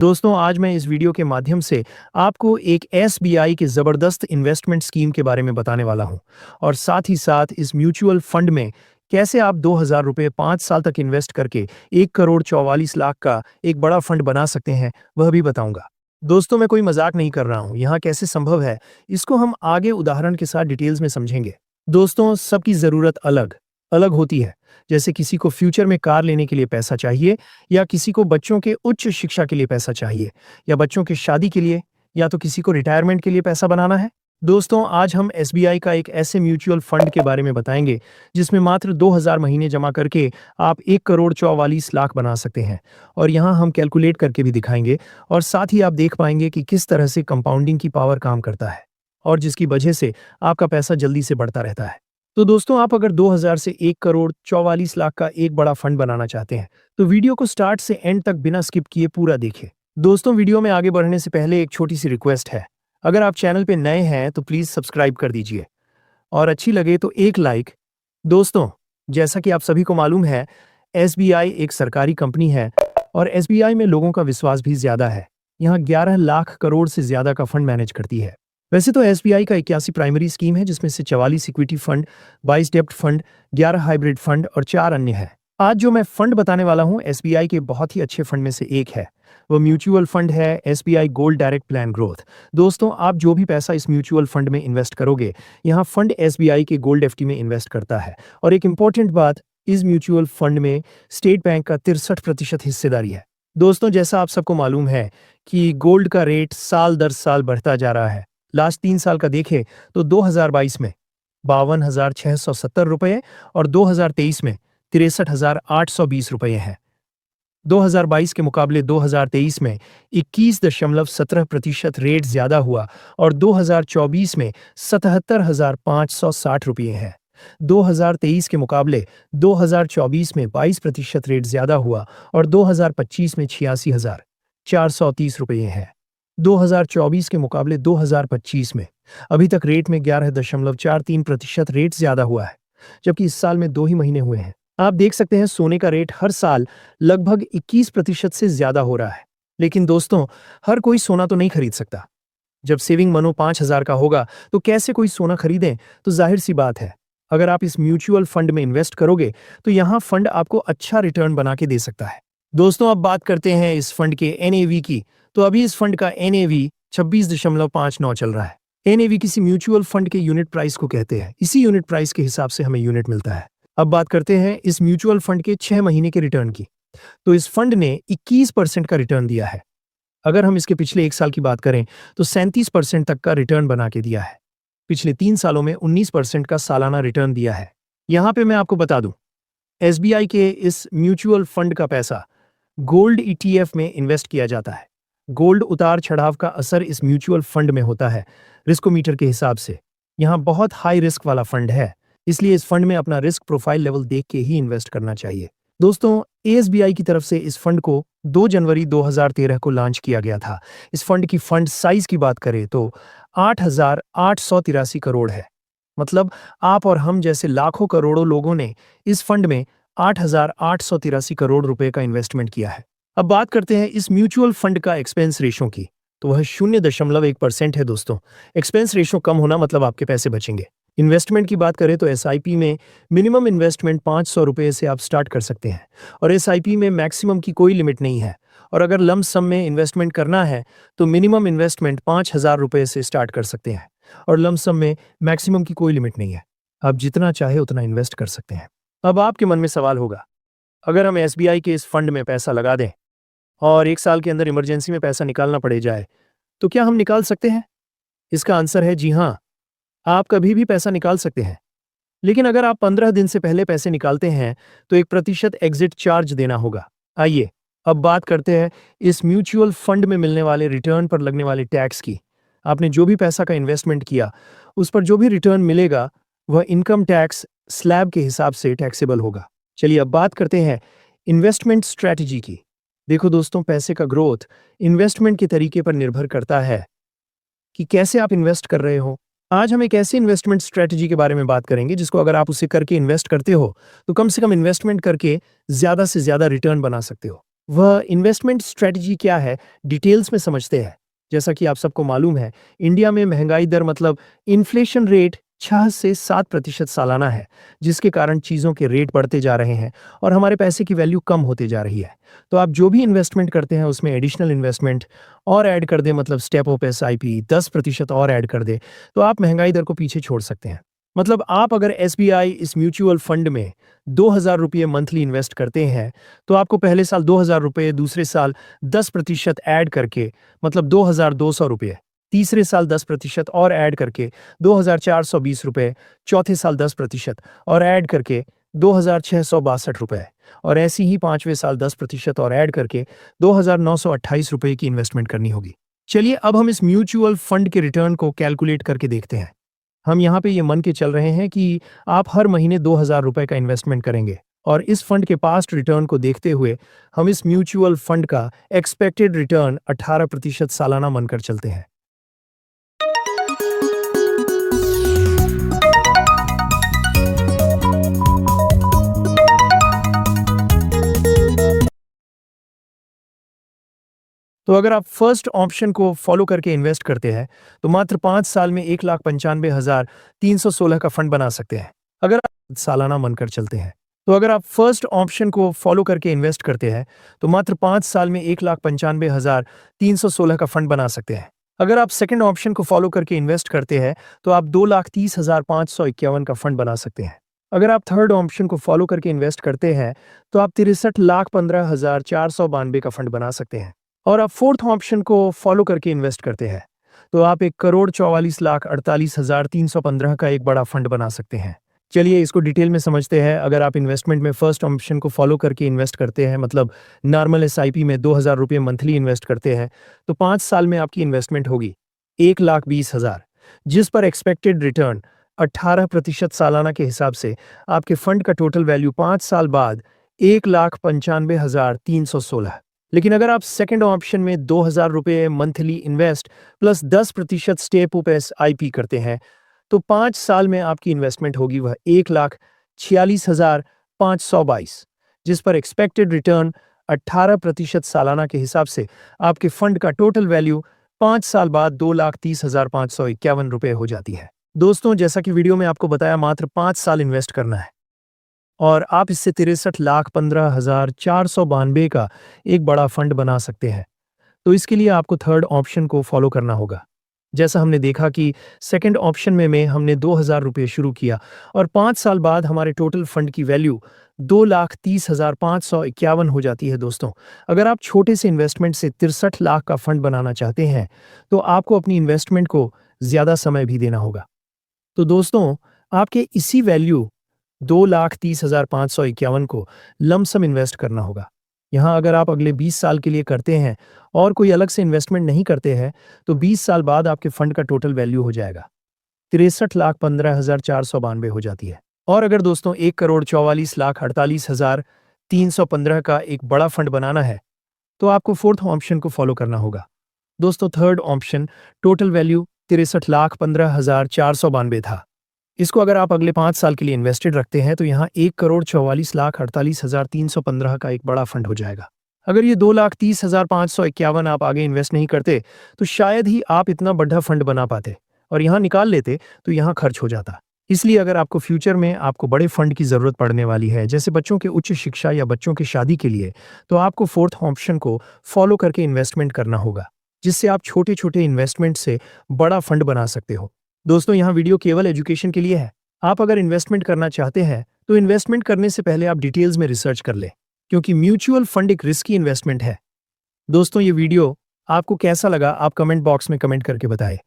दोस्तों आज मैं इस वीडियो के माध्यम से आपको एक एसबीआई के ज़बरदस्त इन्वेस्टमेंट स्कीम के बारे में बताने वाला हूं और साथ ही साथ इस म्यूचुअल फंड में कैसे आप 2000 रुपये 5 साल तक इन्वेस्ट करके 1 करोड़ 44 लाख का एक बड़ा फंड बना सकते हैं वह भी बताऊंगा। दोस्तों मैं कोई मजाक नहीं कर रहा हूं, यहाँ कैसे संभव है इसको हम आगे उदाहरण के साथ डिटेल्स में समझेंगे। दोस्तों सबकी ज़रूरत अलग अलग होती है। जैसे किसी को फ्यूचर में कार लेने के लिए पैसा चाहिए, या किसी को बच्चों के उच्च शिक्षा के लिए पैसा चाहिए, या बच्चों की शादी के लिए, या तो किसी को रिटायरमेंट के लिए पैसा बनाना है। दोस्तों आज हम एसबीआई का एक ऐसे म्यूचुअल फंड के बारे में बताएंगे जिसमें मात्र 2000 महीने जमा करके आप 1 करोड़ 44 लाख बना सकते हैं। और यहाँ हम कैलकुलेट करके भी दिखाएंगे और साथ ही आप देख पाएंगे कि किस तरह से कंपाउंडिंग की पावर काम करता है और जिसकी वजह से आपका पैसा जल्दी से बढ़ता रहता है। तो दोस्तों आप अगर 2000 से 1 करोड़ 44 लाख का एक बड़ा फंड बनाना चाहते हैं तो वीडियो को स्टार्ट से एंड तक बिना स्किप किए पूरा देखें। दोस्तों वीडियो में आगे बढ़ने से पहले एक छोटी सी रिक्वेस्ट है, अगर आप चैनल पे नए हैं तो प्लीज सब्सक्राइब कर दीजिए और अच्छी लगे तो एक लाइक। दोस्तों जैसा कि आप सभी को मालूम है, एसबीआई एक सरकारी कंपनी है और एसबीआई में लोगों का विश्वास भी ज्यादा है। यहाँ 11 लाख करोड़ से ज्यादा का फंड मैनेज करती है। वैसे तो एसबीआई का 81 प्राइमरी स्कीम है जिसमें से 44 इक्विटी फंड, 22 डेब्ट फंड, 11 हाइब्रिड फंड और 4 अन्य है। आज जो मैं फंड बताने वाला हूं एसबीआई के बहुत ही अच्छे फंड में से एक है। वो म्यूचुअल फंड है SBI gold direct plan growth. दोस्तों आप जो भी पैसा इस म्यूचुअल फंड में इन्वेस्ट करोगे, यहाँ फंड एसबीआई के गोल्ड एफडी में इन्वेस्ट करता है। और एक इंपॉर्टेंट बात, इस म्यूचुअल फंड में स्टेट बैंक का 63% हिस्सेदारी है। दोस्तों जैसा आप सबको मालूम है कि गोल्ड का रेट साल दर साल बढ़ता जा रहा है। लास्ट 3 साल का देखें तो 2022 में 52,670 रुपये और 2023 में 63,820 रुपये हैं। 2022 के मुकाबले 2023 में 21.17% रेट ज्यादा हुआ और 2024 में 77,560 रुपये हैं। 2023 के मुकाबले 2024 में 22% रेट ज्यादा हुआ और 2025 में 86,430 रुपये हैं। 2024 के मुकाबले 2025 में अभी तक रेट में 11.43% रेट ज्यादा हुआ है, जबकि इस साल में 2 ही महीने हुए हैं। आप देख सकते हैं सोने का रेट हर साल लगभग 21% से ज्यादा हो रहा है। लेकिन दोस्तों हर कोई सोना तो नहीं खरीद सकता। जब सेविंग मनो 5,000 का होगा तो कैसे कोई सोना खरीदें? तो जाहिर सी बात है, अगर आप इस म्यूचुअल फंड में इन्वेस्ट करोगे तो यहाँ फंड आपको अच्छा रिटर्न बना के दे सकता है। दोस्तों अब बात करते हैं इस फंड के एनएवी की। तो अभी इस फंड का एनएवी 26.59 चल रहा है। एनएवी किसी म्यूचुअल फंड के यूनिट प्राइस को कहते हैं। इसी यूनिट प्राइस के हिसाब से हमें यूनिट मिलता है। अब बात करते हैं इस म्यूचुअल फंड के 6 महीने के रिटर्न की। तो इस फंड ने 21% का रिटर्न दिया है। अगर हम इसके पिछले 1 साल की बात करें तो 37% तक का रिटर्न बना के दिया है। पिछले 3 सालों में 19% का सालाना रिटर्न दिया है। यहाँ पे मैं आपको बता दूं, एसबीआई के इस म्यूचुअल फंड का पैसा गोल्ड ईटीएफ में इन्वेस्ट किया जाता है। गोल्ड उतार चढ़ाव का असर इस म्यूचुअल फंड में होता है रिस्कोमीटर के हिसाब से। यहाँ बहुत हाई रिस्क वाला फंड है, इसलिए इस फंड में अपना रिस्क प्रोफाइल लेवल देख के ही इन्वेस्ट करना चाहिए। दोस्तों एसबीआई की तरफ से इस फंड को 2 जनवरी 2013 को लॉन्च किया गया था। इस फंड की फंड साइज की बात करें तो 8,883 करोड़ है। मतलब आप और हम जैसे लाखों करोड़ों लोगों ने इस फंड में 8,883 करोड़ रुपए का इन्वेस्टमेंट किया है। अब बात करते हैं इस म्यूचुअल फंड का एक्सपेंस रेशो की। तो वह 0.1% है। दोस्तों एक्सपेंस रेशो कम होना मतलब आपके पैसे बचेंगे। इन्वेस्टमेंट की बात करें तो एसआईपी में मिनिमम इन्वेस्टमेंट 500 रुपये से आप स्टार्ट कर सकते हैं और एसआईपी में मैक्सिमम की कोई लिमिट नहीं है। और अगर लंप सम में इन्वेस्टमेंट करना है तो मिनिमम इन्वेस्टमेंट 5,000 रुपये से स्टार्ट कर सकते हैं और लंप सम में मैक्सिमम की कोई लिमिट नहीं है। आप जितना चाहे उतना इन्वेस्ट कर सकते हैं। अब आपके मन में सवाल होगा, अगर हम एसबीआई के इस फंड में पैसा लगा दें और 1 साल के अंदर इमरजेंसी में पैसा निकालना पड़े जाए तो क्या हम निकाल सकते हैं? इसका आंसर है जी हाँ, आप कभी भी पैसा निकाल सकते हैं। लेकिन अगर आप 15 दिन से पहले पैसे निकालते हैं तो 1% एग्जिट चार्ज देना होगा। आइए अब बात करते हैं इस म्यूचुअल फंड में मिलने वाले रिटर्न पर लगने वाले टैक्स की। आपने जो भी पैसा का इन्वेस्टमेंट किया उस पर जो भी रिटर्न मिलेगा वह इनकम टैक्स स्लैब के हिसाब से टैक्सेबल होगा। चलिए अब बात करते हैं इन्वेस्टमेंट स्ट्रैटेजी की। देखो दोस्तों, पैसे का ग्रोथ इन्वेस्टमेंट के तरीके पर निर्भर करता है कि कैसे आप इन्वेस्ट कर रहे हो। आज हम एक ऐसी इन्वेस्टमेंट स्ट्रैटेजी के बारे में बात करेंगे जिसको अगर आप उसे करके इन्वेस्ट करते हो तो कम से कम इन्वेस्टमेंट करके ज्यादा से ज्यादा रिटर्न बना सकते हो। वह इन्वेस्टमेंट स्ट्रेटजी क्या है, डिटेल्स में समझते हैं। जैसा कि आप सबको मालूम है, इंडिया में महंगाई दर मतलब इन्फ्लेशन रेट 6 से 7% सालाना है, जिसके कारण चीज़ों के रेट बढ़ते जा रहे हैं और हमारे पैसे की वैल्यू कम होते जा रही है। तो आप जो भी इन्वेस्टमेंट करते हैं उसमें एडिशनल इन्वेस्टमेंट और ऐड कर दें, मतलब स्टेप अप एसआईपी 10% और ऐड कर दें, तो आप महंगाई दर को पीछे छोड़ सकते हैं। मतलब आप अगर एसबीआई इस म्यूचुअल फंड में 2,000 रुपये मंथली इन्वेस्ट करते हैं, तो आपको पहले साल 2,000 रुपये, दूसरे साल 10% ऐड करके मतलब 2,200 रुपये, तीसरे साल 10% और ऐड करके 2,420 रुपये, चौथे साल 10% और ऐड करके 2,662 रुपये, और ऐसे ही पांचवें साल 10% और ऐड करके 2,928 रुपये की इन्वेस्टमेंट करनी होगी। चलिए अब हम इस म्यूचुअल फंड के रिटर्न को कैलकुलेट करके देखते हैं। हम यहाँ पे ये मन के चल रहे हैं कि आप हर महीने 2,000 रुपए का इन्वेस्टमेंट करेंगे, और इस फंड के पास्ट रिटर्न को देखते हुए हम इस म्यूचुअल फंड का एक्सपेक्टेड रिटर्न 18% सालाना मानकर चलते हैं। तो अगर आप फर्स्ट ऑप्शन को फॉलो करके इन्वेस्ट करते हैं, तो मात्र 5 साल में 1,95,316 का फंड बना सकते हैं। अगर आप सालाना मानकर चलते हैं, तो अगर आप फर्स्ट ऑप्शन को फॉलो करके इन्वेस्ट करते हैं, तो मात्र 5 साल में 1,95,316 का फंड बना सकते हैं। अगर आप सेकंड ऑप्शन को फॉलो करके इन्वेस्ट करते हैं, तो आप 2,30,551 का फंड बना सकते हैं। अगर आप थर्ड ऑप्शन को फॉलो करके इन्वेस्ट करते हैं, तो आप 63,15,492 का फंड बना सकते हैं। और आप फोर्थ ऑप्शन को फॉलो करके इन्वेस्ट करते हैं, तो आप 1,44,48,315 का एक बड़ा फंड बना सकते हैं। चलिए इसको डिटेल में समझते हैं। अगर आप इन्वेस्टमेंट में फर्स्ट ऑप्शन को फॉलो करके इन्वेस्ट करते हैं, मतलब नॉर्मल एसआईपी में 2,000 रुपये मंथली इन्वेस्ट करते हैं, तो 5 साल में आपकी इन्वेस्टमेंट होगी 1,20,000, जिस पर एक्सपेक्टेड रिटर्न 18% सालाना के हिसाब से आपके फंड का टोटल वैल्यू 5 साल बाद 1,95,316। लेकिन अगर आप सेकंड ऑप्शन में 2,000 रुपये monthly invest plus 10% step up SIP करते हैं, तो 5 साल में आपकी इन्वेस्टमेंट होगी वह 1,46,522, जिस पर एक्सपेक्टेड रिटर्न 18% सालाना के हिसाब से आपके फंड का टोटल वैल्यू 5 साल बाद 2,30,551 रुपये हो जाती है। दोस्तों, जैसा कि वीडियो में आपको बताया, मात्र 5 साल इन्वेस्ट करना है और आप इससे 63,15,492 का एक बड़ा फंड बना सकते हैं। तो इसके लिए आपको थर्ड ऑप्शन को फॉलो करना होगा। जैसा हमने देखा कि सेकंड ऑप्शन में हमने 2,000 रुपये शुरू किया और 5 साल बाद हमारे टोटल फंड की वैल्यू 2,30,551 हो जाती है। दोस्तों, अगर आप छोटे से इन्वेस्टमेंट से 63 लाख का फंड बनाना चाहते हैं, तो आपको अपनी इन्वेस्टमेंट को ज़्यादा समय भी देना होगा। तो दोस्तों, आपके इसी वैल्यू 2,30,551 को लमसम इन्वेस्ट करना होगा। यहाँ अगर आप अगले 20 साल के लिए करते हैं और कोई अलग से इन्वेस्टमेंट नहीं करते हैं, तो 20 साल बाद आपके फंड का टोटल वैल्यू हो जाएगा 63,15,492 हो जाती है। और अगर दोस्तों 1,44,48,315 का एक बड़ा फंड बनाना है, तो आपको फोर्थ ऑप्शन को फॉलो करना होगा। दोस्तों, थर्ड ऑप्शन टोटल वैल्यू 63,15,492 था। इसको अगर आप अगले 5 साल के लिए इन्वेस्टेड रखते हैं, तो यहाँ 1,44,48,315 का एक बड़ा फंड हो जाएगा। अगर ये 2,30,551 आप आगे इन्वेस्ट नहीं करते, तो शायद ही आप इतना बड़ा फंड बना पाते और यहाँ निकाल लेते तो यहाँ खर्च हो जाता। इसलिए अगर आपको फ्यूचर में आपको बड़े फंड की ज़रूरत पड़ने वाली है, जैसे बच्चों के उच्च शिक्षा या बच्चों की शादी के लिए, तो आपको फोर्थ ऑप्शन को फॉलो करके इन्वेस्टमेंट करना होगा, जिससे आप छोटे-छोटे इन्वेस्टमेंट से बड़ा फंड बना सकते हो। दोस्तों, यहाँ वीडियो केवल एजुकेशन के लिए है। आप अगर इन्वेस्टमेंट करना चाहते हैं, तो इन्वेस्टमेंट करने से पहले आप डिटेल्स में रिसर्च कर लें, क्योंकि म्यूचुअल फंड एक रिस्की इन्वेस्टमेंट है। दोस्तों, ये वीडियो आपको कैसा लगा, आप कमेंट बॉक्स में कमेंट करके बताएं,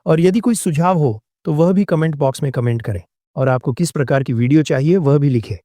और यदि कोई सुझाव हो तो वह भी कमेंट बॉक्स में कमेंट करें, और आपको किस प्रकार की वीडियो चाहिए वह भी लिखें।